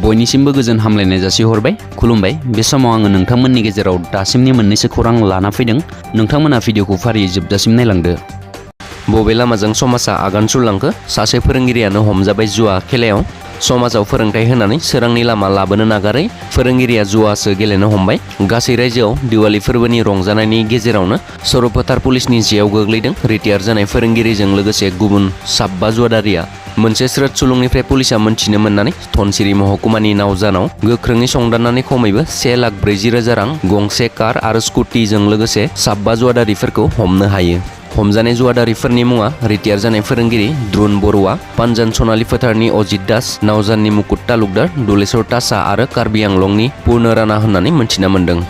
बयनिसिमबो गोजोन हामलायनाय जासिहरबाय। खुलुमबाय। बे समाव आङो नोंथांमोननि गेजेराव दासिमनि मोननैसो खौरां लाना फैदों। नोंथांमोना भिडिअखौ फारियै जोबजासिम नायलांदो। बबे लामाजों समाजा आगान सुरलांखो? सासे फोरोंगिरियानो हमजाबाय जुवा खेलायाव। समाजाव फोरोंथाय होनानै सोरांनि लामा लाबोनो नागारै फोरोंगिरिया जुवासो गेलेनो हमबाय। गासै रायजोआव दिवाली फोरबोनि रंजानायनि गेजेरावनो सरपतार पुलिसनि जेयाव गोग्लैदों रिटायार जानाय फोरोंगिरिजों लोगोसे गुबुन 14 जुवादारिया। मोनसे स्रोद सुलुंनिफ्राय पुलिसा मोनथिनो मोननानै धनसिरि महकुमानि नावजानाव गोख्रोङै संदाननानै खमैबो 1,40,000 रां, गंसे कार आरो स्कुटिजों लोगोसे 14 जुवादारिफोरखौ हमनो हायो। हमजानाय जुवादारिफोरनि मुङा रिटायार जानाय फोरोंगिरि द्रुन बरुवा, पानजान सनालि फोथारनि अजित दास, नावजाननि मुकुट तालुकदार, दुलेश्वर तासा आरो कार्बि आंलंनि पुर्ण राणा होननानै मोनथिना मोन्दों।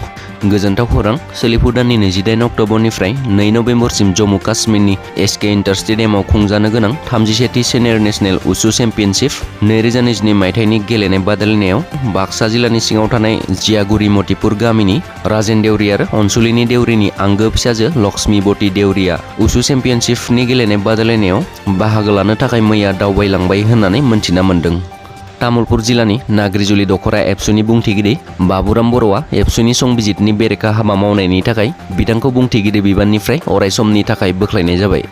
गोजोनथाव खौरां। सोलिफु दाननि 28 अक्ट'बरनिफ्राय 2 नभेम्बरसिम जम्मु काश्मीरनि एसके इन्टार स्टेडियामाव खुंजानो गोनां 31थि सिनियर नेशनेल उसु चेम्पियनशिप 2022 मायथाइनि गेलेनाय बादायलायनायाव बाक्सा जिल्लानि सिङाव थानाय जियागुरि मतिपुर गामिनि राजेन देउरि आरो अनसुलिनि देउरिनि आंगो फिसाजो लक्ष्मीबती देउरिया उसु चेम्पियनशिपनि गेलेनाय बादायलायनायाव बाहागो लानो थाखाय मैया दावबायलांबाय होननानै मोनथिना मोन्दों। तामुलपुर जिल्लानि नाग्रिजुलि दखरा एबसुनि बुंथिगिरि बाबुराम बर'आ एबसुनि संबिजितनि बेरेखा हाबा मावनायनि थाखाय बिथांखौ बुंथिगिरि बिबाननिफ्राय अरायसमनि थाखाय बोख्लायनाय जाबाय।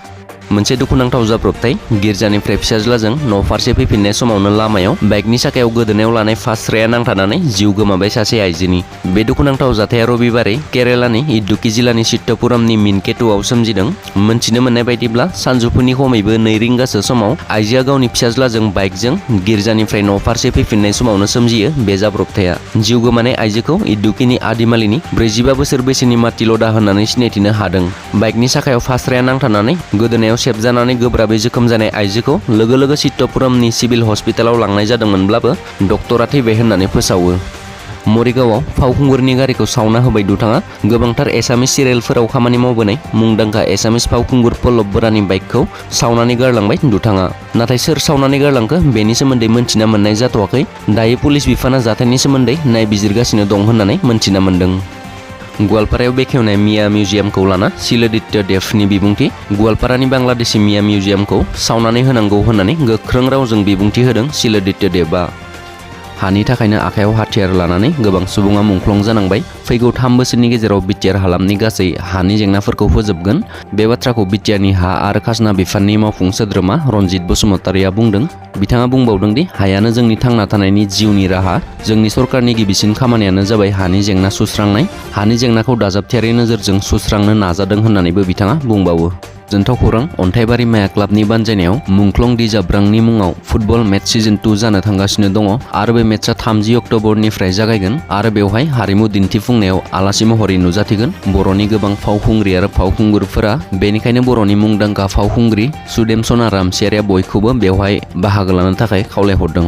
मोनसे दुखुनांथाव जाब्रबथाय। गिर्जानिफ्राय फिसाज्लाजों न' फारसे फैफिननाय समावनो लामायाव बाइकनि साखायाव गोदोनायाव लानाय फास्राया नांथानानै जिउ गोमाबाय सासे आइजोनि। बे दुखुनांथाव जाथाया रबिबारै केरेलानि इडुक्की जिल्लानि चित्तपुरमनि मिनकेतुआव सोमजिदों। मोनथिनो मोननाय बायदिब्ला सानजौफुनि खमैबो 2 रिंगासो समाव आइजोआ गावनि फिसाज्लाजों बाइकजों गिर्जानिफ्राय न' फारसे फैफिननाय समावनो सोमजियो बे जाब्रबथाया। जिउ गोमानाय आइजोखौ इडुक्कीनि आदिमालिनि 45 बोसोर बैसोनि मातिलदा होननानै सिनायथिनो हादों। बाइकनि साखायाव फास्राया नांथानानै गोदोनायाव सेबजानानै गोब्राबै जोखोम जानाय आइजोखौ लोगो लोगो चित्तपुरमनि सिभिल हस्पिटालाव लांनाय जादोंमोनब्लाबो डक्टरा थैबाय होननानै फोसावो। मरिगावआव फावखुंगुरनि गारिखौ सावना होबाय दुथाङा। गोबांथार एसामिस सिरियेलफोराव खामानि मावबोनाय मुंदांखा एसामिस फावखुंगुर पल्लब बरानि बाइकखौ सावनानै गारलांबाय दुथाङा। नाथाय सोर सावनानै गारलांखो बेनि सोमोन्दै मोनथिना मोननाय जाथ'वाखै। दायो पुलिस बिफाना जाथायनि सोमोन्दै नायबिजिरगासिनो दं होननानै मोनथिना मोन्दों। गवालपारायाव बेखेवनाय मिया मिउजियामखौ लाना शिलादित्य देवनि बिबुंथि। गवालपारानि बांलादेशी मिया मिउजियामखौ सावनानै होनांगौ होननानै गोख्रों रावजों बिबुंथि होदों शिलादित्य देवआ। हानि थाखायनो आखायाव हाथियार लानानै गोबां सुबुङा मुंख्लं जानांबाय। फैगौ 3 बोसोरनि गेजेराव बिटिआर हालामनि गासै हानि जेंनाफोरखौ फोजोबगोन। बे बाथ्राखौ बिटिआरनि हा आरो खाजोना बिफाननि मावफुं सोद्रोमा रनजित बसुमतारिया बुंदों। बिथाङा बुंबावदों दि हायानो जोंनि थांना थानायनि जिउनि राहा। जोंनि सरकारनि गिबिसिन खामानियानो जाबाय हानि जेंना सुस्रांनाय। हानि जेंनाखौ दाजाबथायारि नोजोरजों सुस्रांनो नाजादों होननानैबो बिथाङा बुंबावो। गोजोनथाव खौरां। अन्थाइबारि माया क्लाबनि बानजायनायाव मुंख्लं दि जाब्रांनि मुङाव फुटबल मेच सिजन 2 जानो थांगासिनो दङ आरो बे मेचआ 30 अक्ट'बरनिफ्राय जागायगोन आरो बेवहाय हारिमु दिन्थिफुंनायाव आलासि महरै नुजाथिगोन बर'नि गोबां फावखुंग्रि आरो फावखुंगुरफोरा। बेनिखायनो बर'नि मुंदांखा फावखुंग्रि सुदेम सना रामसियारिया बयखौबो बेवहाय बाहागो लानो थाखाय खावलायहरदों।